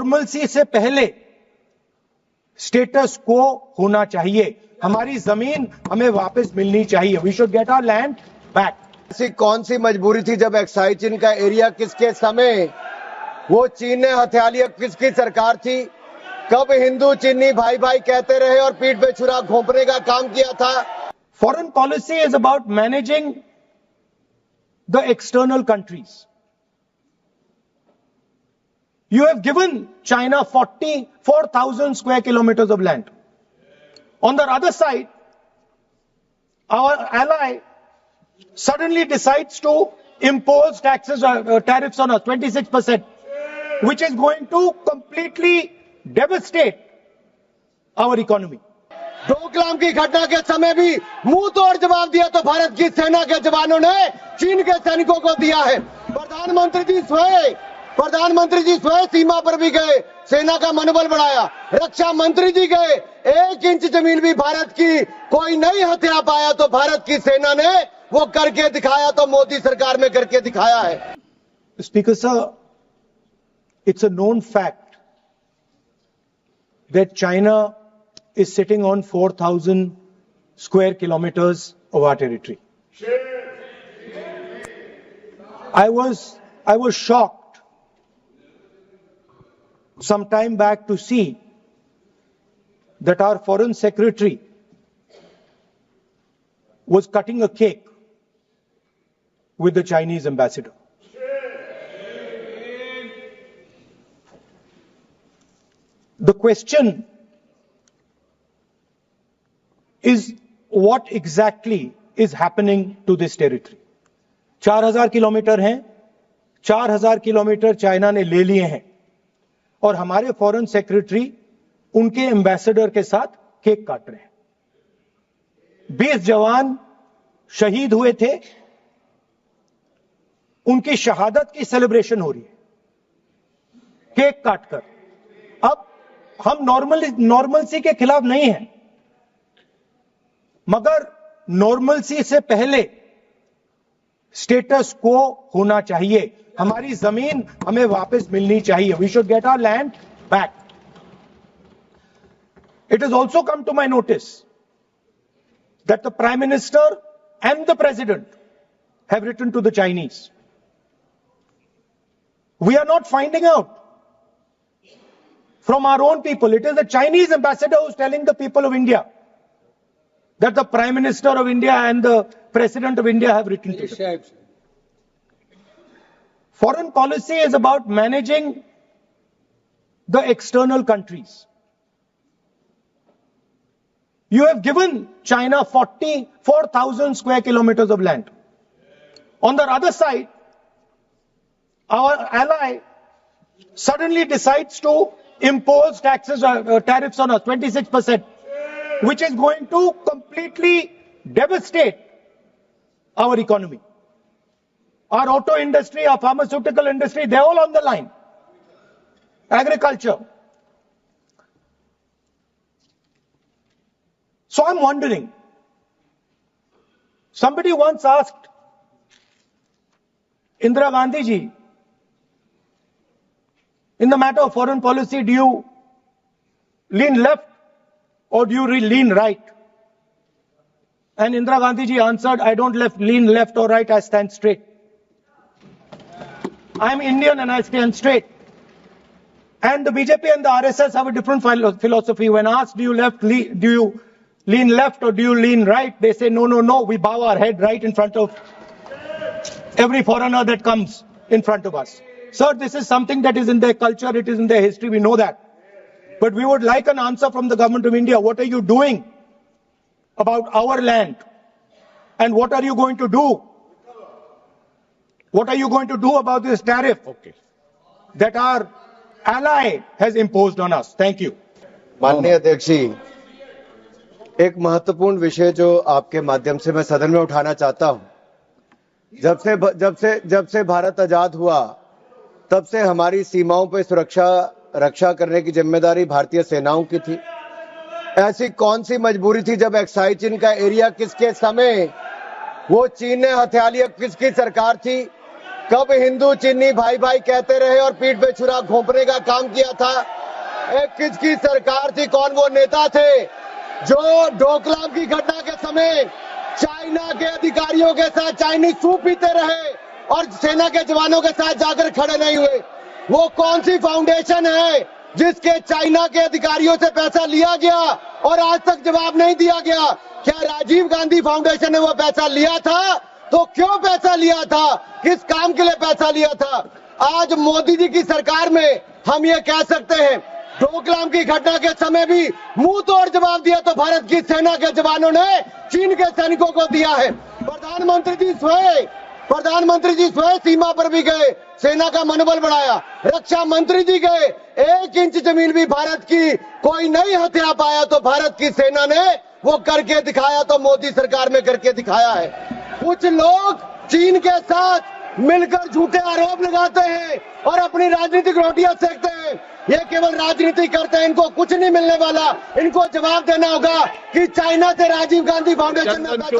Normalcy से पहले status को होना चाहिए। हमारी जमीन हमें वापस मिलनी चाहिए। We should get our land back. ऐसी कौन सी मजबूरी थी जब एक्साइज चीन का एरिया किसके समय वो चीन ने हथिया लिया? किसकी सरकार थी? कब हिंदू चीनी भाई भाई कहते रहे और पीठ पे छुरा घोंपने का काम किया था? Foreign policy is about managing the external countries. You have given China 44,000 square kilometers of land. On the other side, our ally suddenly decides to impose tariffs on us, 26%, which is going to completely devastate our economy. Doklam की घटना के समय भी मुंह तोड़ जवाब दिया तो भारत की सेना के जवानों ने चीन के सैनिकों को दिया है। प्रधानमंत्री जी स्वयं सीमा पर भी गए, सेना का मनोबल बढ़ाया। रक्षा मंत्री जी गए, 1 इंच जमीन भी भारत की कोई नहीं हथिया पाया तो भारत की सेना ने वो करके दिखाया, तो मोदी सरकार में करके दिखाया है। Speaker sir, it's a known fact that China is sitting on 4,000 square kilometers of our territory. I was shocked some time back to see that our foreign secretary was cutting a cake with the Chinese ambassador. The question is, what exactly is happening to this territory? 4,000 kilometre हैं, 4,000 kilometre China ने ले लिए हैं और हमारे foreign secretary उनके ambassador के साथ केक काट रहे हैं। 20 जवान शहीद हुए थे, उनकी शहादत की सेलिब्रेशन हो रही है केक काटकर। अब हम नॉर्मलसी के खिलाफ नहीं हैं, मगर नॉर्मलसी से पहले स्टेटस को होना चाहिए। हमारी जमीन हमें वापस मिलनी चाहिए। We should get our land back. It has also come to my notice that the Prime Minister and the President have written to the Chinese. We are not finding out from our own people. It is the Chinese ambassador who is telling the people of India that the Prime Minister of India and the President of India have written to them. Foreign policy is about managing the external countries. You have given China 44,000 square kilometers of land. On the other side, our ally suddenly decides to impose tariffs on us, 26%, which is going to completely devastate our economy. Our auto industry, our pharmaceutical industry, they're all on the line. Agriculture. So I'm wondering, somebody once asked Indira Gandhi ji, in the matter of foreign policy, do you lean left or do you lean right? And Indira Gandhi ji answered, I don't lean left or right, I stand straight. I'm Indian and I stand straight. And the BJP and the RSS have a different philosophy. When asked, do you lean left or do you lean right? They say, no, we bow our head right in front of every foreigner that comes in front of us. Sir, this is something that is in their culture, it is in their history, we know that. But we would like an answer from the government of India. What are you doing about our land? And what are you going to do? What are you going to do about this tariff that our ally has imposed on us? Thank you. माननीय अध्यक्ष जी, एक महत्वपूर्ण विषय जो आपके माध्यम से मैं सदन में उठाना चाहता हूं। जब से भारत आजाद हुआ, तब से हमारी सीमाओं पर रक्षा करने की जिम्मेदारी भारतीय सेनाओं की थी। ऐसी कौन सी मजबूरी थी जब एक्साइज चीन का एरिया किसके समय वो चीन ने हथिया लिया? किसकी सरकार थी? कब हिंदू चीनी भाई भाई कहते रहे और पीठ पे छुरा घोंपने का काम किया था? किसकी सरकार थी? कौन वो नेता थे जो डोकलाम की घटना के समय चाइना के अधिकारियों के साथ चाइनीज सूप पीते रहे और सेना के जवानों के साथ जाकर खड़े नहीं हुए? वो कौन सी फाउंडेशन है जिसके चाइना के अधिकारियों से पैसा लिया गया और आज तक जवाब नहीं दिया गया? क्या राजीव गांधी फाउंडेशन ने वो पैसा लिया था? तो क्यों पैसा लिया था? किस काम के लिए पैसा लिया था? आज मोदी जी की सरकार में हम ये कह सकते हैं, डोकलाम की घटना के समय भी मुंह तोड़ जवाब दिया तो भारत की सेना के जवानों ने चीन के सैनिकों को दिया है। प्रधानमंत्री जी स्वयं सीमा पर भी गए, सेना का मनोबल बढ़ाया। रक्षा मंत्री जी गए, 1 इंच जमीन भी भारत की कोई नहीं हथिया पाया तो भारत की सेना ने वो करके दिखाया, तो मोदी सरकार में करके दिखाया है। कुछ लोग चीन के साथ मिलकर झूठे आरोप लगाते हैं और अपनी राजनीतिक रोटियां सेकते हैं। ये केवल राजनीति करते हैं, इनको कुछ नहीं मिलने वाला। इनको जवाब देना होगा कि चाइना से राजीव गांधी फाउंडेशन में पैसा